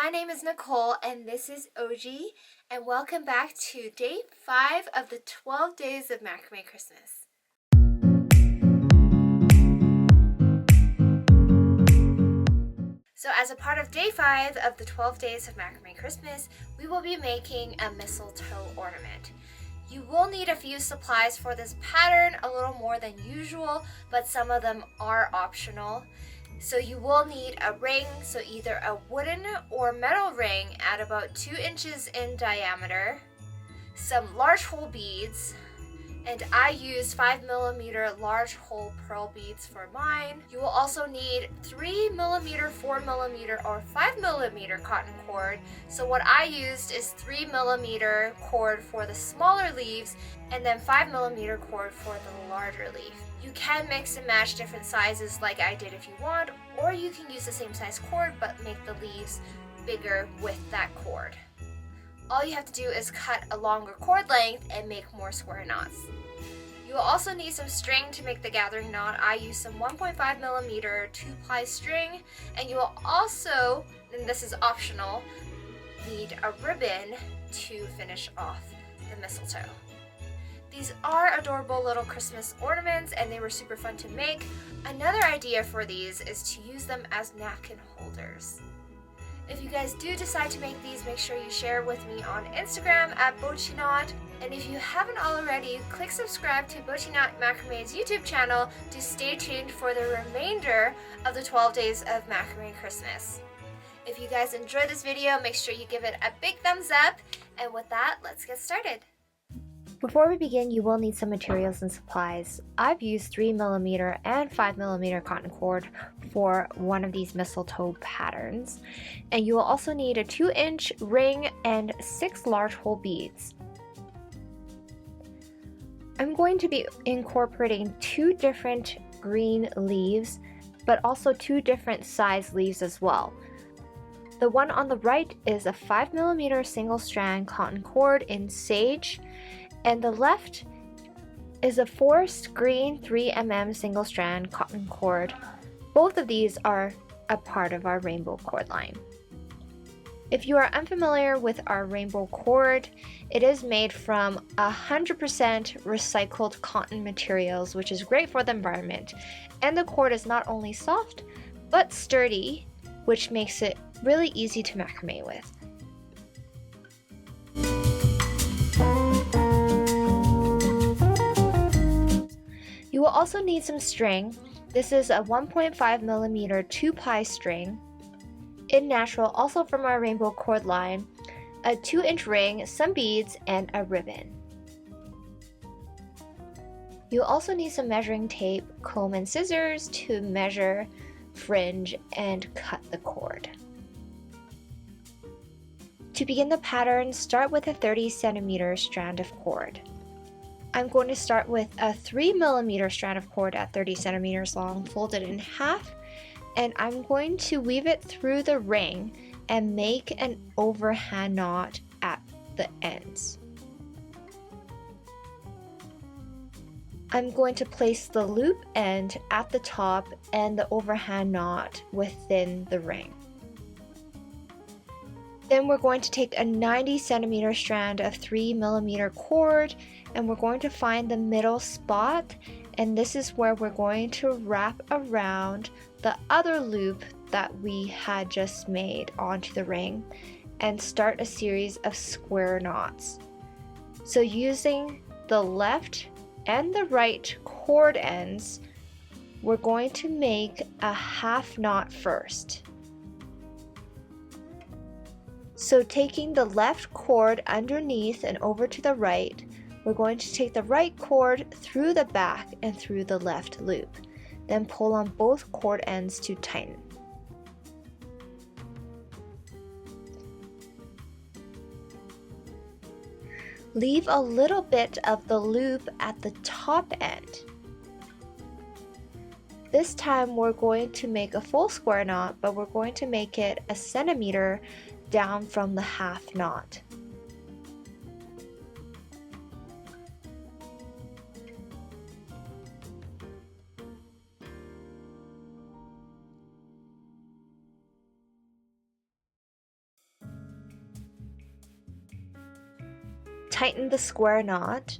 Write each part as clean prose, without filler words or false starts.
My name is Nicole and this is OG, and welcome back to day 5 of the 12 days of Macrame Christmas. So as a part of day 5 of the 12 days of Macrame Christmas, we will be making a mistletoe ornament. You will need a few supplies for this pattern, a little more than usual, but some of them are optional. So you will need a ring, so either a wooden or metal ring at about 2 inches in diameter, some large hole beads, and I used 5mm large hole pearl beads for mine. You will also need 3mm, 4mm, or 5mm cotton cord. So what I used is 3mm cord for the smaller leaves and then 5mm cord for the larger leaf. You can mix and match different sizes like I did if you want, or you can use the same size cord but make the leaves bigger with that cord. All you have to do is cut a longer cord length and make more square knots. You will also need some string to make the gathering knot. I used some 1.5mm 2-ply string, and you will also, and this is optional, need a ribbon to finish off the mistletoe. These are adorable little Christmas ornaments and they were super fun to make. Another idea for these is to use them as napkin holders. If you guys do decide to make these, make sure you share with me on Instagram at Bochiknot. And if you haven't already, click subscribe to Bochiknot Macrame's YouTube channel to stay tuned for the remainder of the 12 days of Macrame Christmas. If you guys enjoyed this video, make sure you give it a big thumbs up. And with that, let's get started. Before we begin, you will need some materials and supplies. I've used 3mm and 5mm cotton cord for one of these mistletoe patterns. And you will also need a 2-inch ring and 6 large hole beads. I'm going to be incorporating 2 different green leaves, but also 2 different size leaves as well. The one on the right is a 5mm single strand cotton cord in sage, and the left is a forest green 3mm single strand cotton cord. Both of these are a part of our rainbow cord line. If you are unfamiliar with our rainbow cord, it is made from 100% recycled cotton materials, which is great for the environment. And the cord is not only soft, but sturdy, which makes it really easy to macrame with. You will also need some string. This is a 1.5mm 2-ply string in natural, also from our rainbow cord line, a 2-inch ring, some beads, and a ribbon. You'll also need some measuring tape, comb, and scissors to measure, fringe, and cut the cord. To begin the pattern, start with a 30cm strand of cord. I'm going to start with a 3mm strand of cord at 30 centimeters long, folded in half, and I'm going to weave it through the ring and make an overhand knot at the ends. I'm going to place the loop end at the top and the overhand knot within the ring. Then we're going to take a 90cm strand of 3mm cord, and we're going to find the middle spot, and this is where we're going to wrap around the other loop that we had just made onto the ring and start a series of square knots. So using the left and the right cord ends, we're going to make a half knot first. So taking the left cord underneath and over to the right, we're going to take the right cord through the back and through the left loop. Then pull on both cord ends to tighten. Leave a little bit of the loop at the top end. This time we're going to make a full square knot, but we're going to make it a centimeter down from the half knot. tighten the square knot,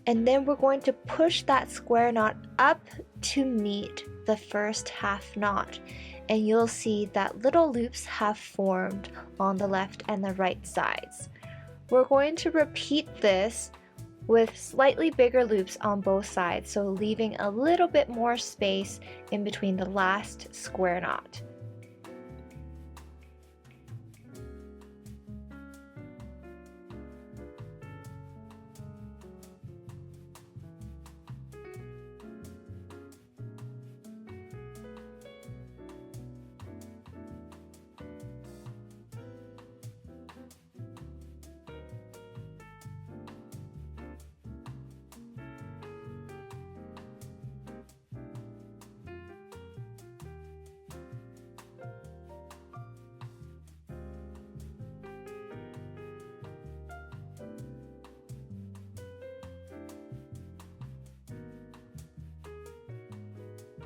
and then we're going to push that square knot up to meet the first half knot, and you'll see that little loops have formed on the left and the right sides. We're going to repeat this with slightly bigger loops on both sides, so leaving a little bit more space in between the last square knot.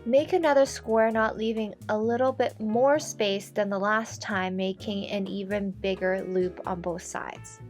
Make another square knot, leaving a little bit more space than the last time, making an even bigger loop on both sides.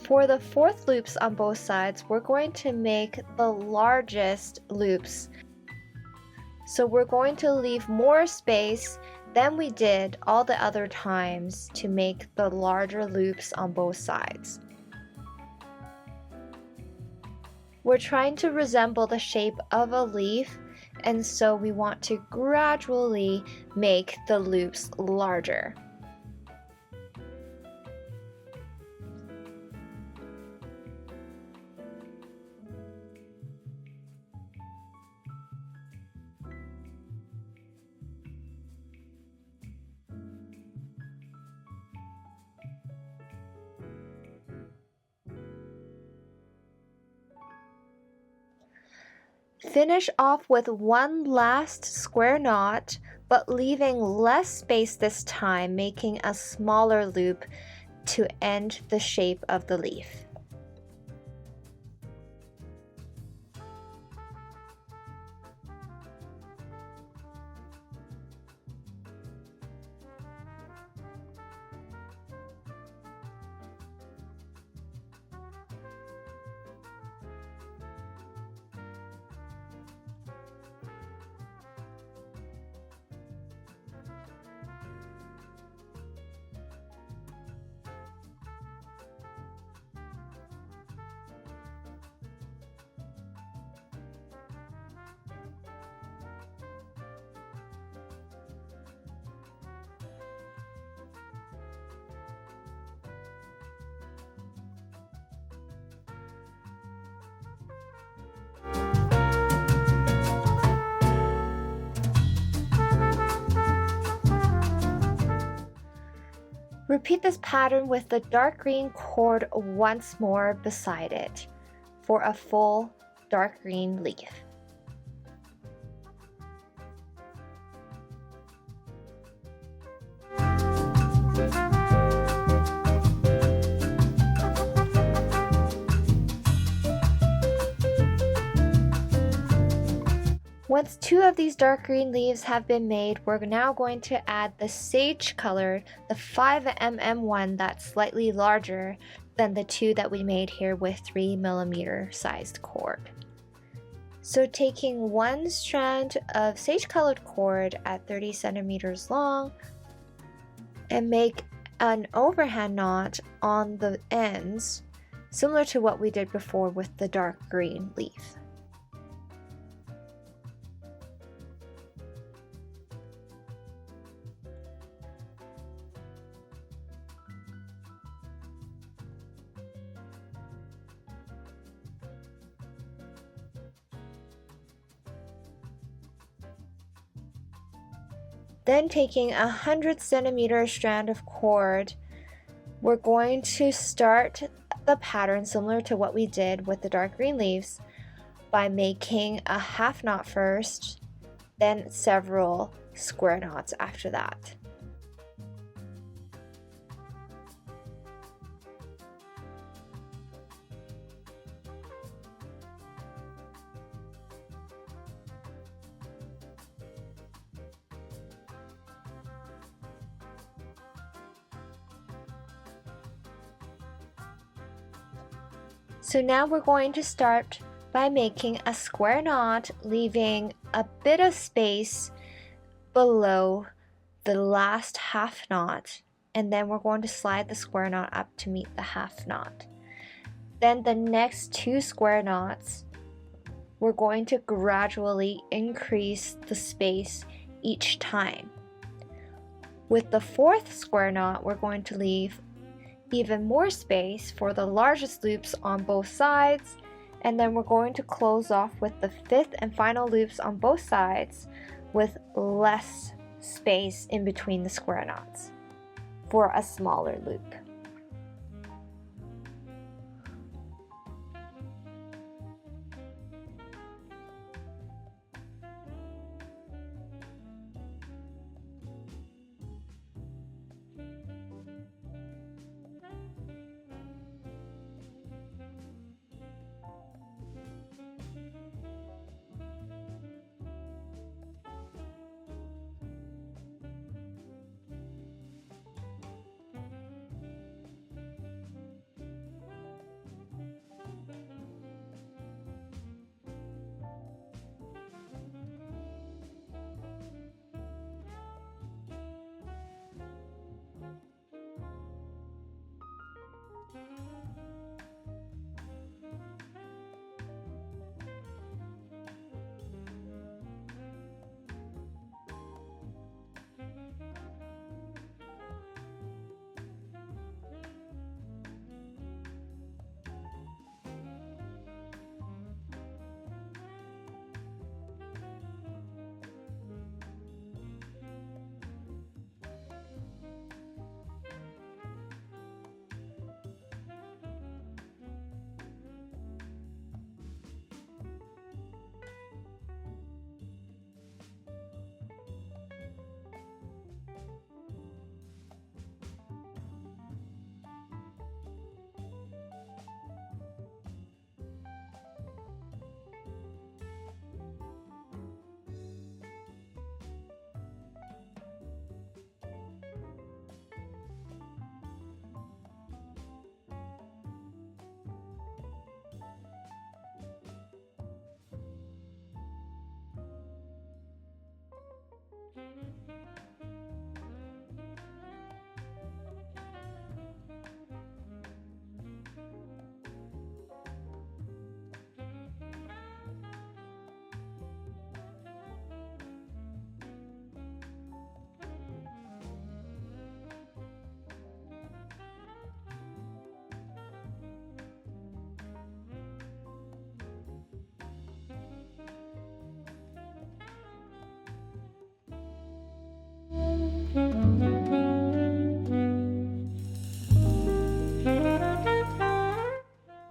For the fourth loops on both sides, we're going to make the largest loops. So we're going to leave more space than we did all the other times to make the larger loops on both sides. We're trying to resemble the shape of a leaf, and so we want to gradually make the loops larger. Finish off with one last square knot, but leaving less space this time, making a smaller loop to end the shape of the leaf. Repeat this pattern with the dark green cord once more beside it for a full dark green leaf. Once two of these dark green leaves have been made, we're now going to add the sage color, the 5mm one that's slightly larger than the two that we made here with 3mm sized cord. So taking one strand of sage colored cord at 30 centimeters long and make an overhand knot on the ends, similar to what we did before with the dark green leaf. Then taking a 100cm strand of cord, we're going to start the pattern similar to what we did with the dark green leaves by making a half knot first, then several square knots after that. So now we're going to start by making a square knot, leaving a bit of space below the last half knot, and then we're going to slide the square knot up to meet the half knot. Then the next 2 square knots, we're going to gradually increase the space each time. With the 4th square knot, we're going to leave even more space for the largest loops on both sides, and then we're going to close off with the 5th and final loops on both sides with less space in between the square knots for a smaller loop.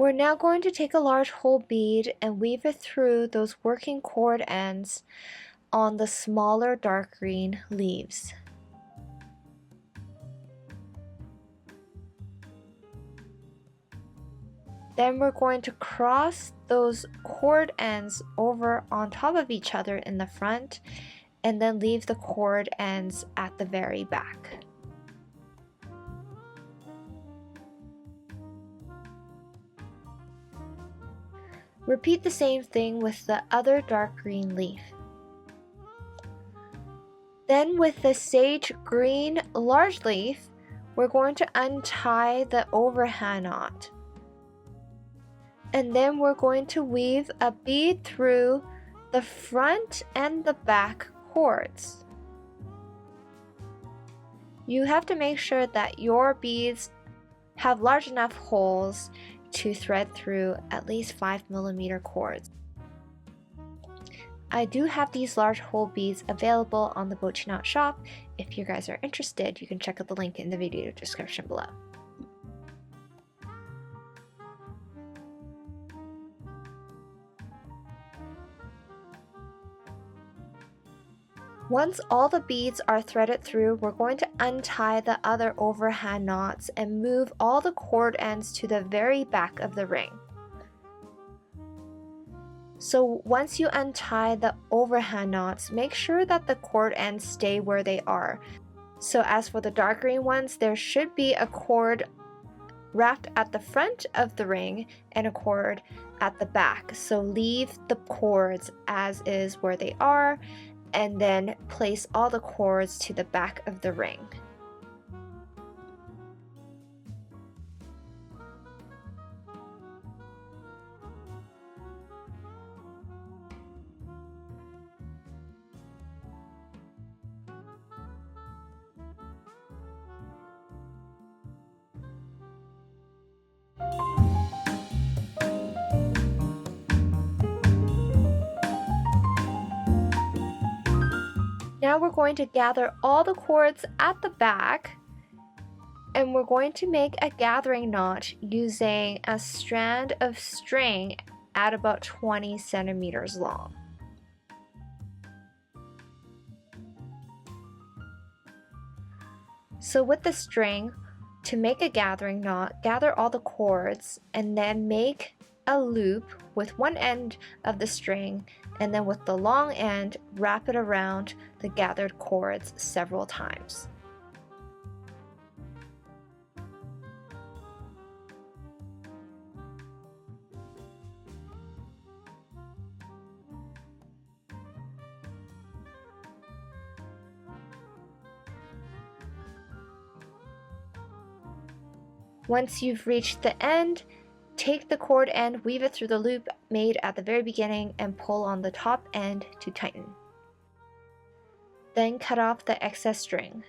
We're now going to take a large whole bead and weave it through those working cord ends on the smaller dark green leaves. Then we're going to cross those cord ends over on top of each other in the front and then leave the cord ends at the very back. Repeat the same thing with the other dark green leaf. Then with the sage green large leaf, we're going to untie the overhand knot. And then we're going to weave a bead through the front and the back cords. You have to make sure that your beads have large enough holes to thread through at least 5mm cords. I do have these large hole beads available on the Bochiknot shop. If you guys are interested, you can check out the link in the video description below. Once all the beads are threaded through, we're going to untie the other overhand knots and move all the cord ends to the very back of the ring. So once you untie the overhand knots, make sure that the cord ends stay where they are. So as for the dark green ones, there should be a cord wrapped at the front of the ring and a cord at the back. So leave the cords as is where they are, and then place all the cords to the back of the ring. Now we're going to gather all the cords at the back, and we're going to make a gathering knot using a strand of string at about 20 centimeters long. So with the string, to make a gathering knot, gather all the cords and then make a loop with one end of the string, and then with the long end, wrap it around the gathered cords several times. Once you've reached the end, take the cord end, weave it through the loop made at the very beginning, and pull on the top end to tighten. Then cut off the excess string.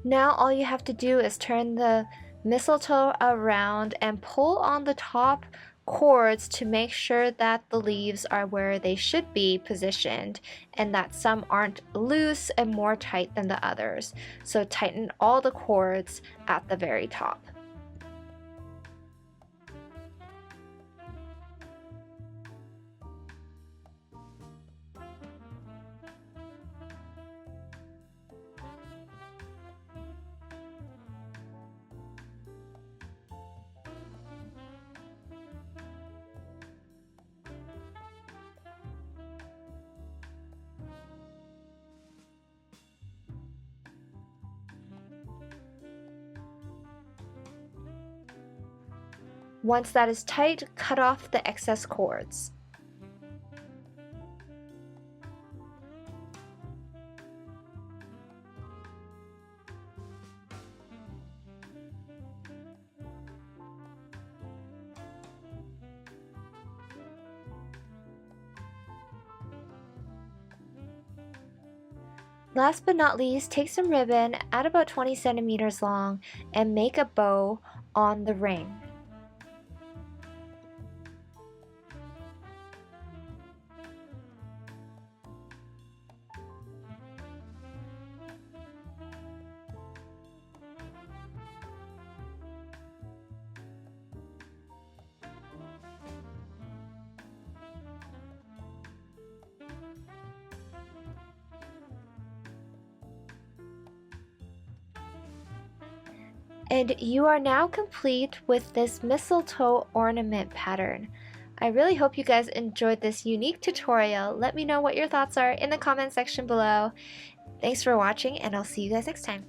Now all you have to do is turn the mistletoe around and pull on the top cords to make sure that the leaves are where they should be positioned and that some aren't loose and more tight than the others. So tighten all the cords at the very top. Once that is tight, cut off the excess cords. Last but not least, take some ribbon at about 20 centimeters long and make a bow on the ring. And you are now complete with this mistletoe ornament pattern. I really hope you guys enjoyed this unique tutorial. Let me know what your thoughts are in the comment section below. Thanks for watching, and I'll see you guys next time.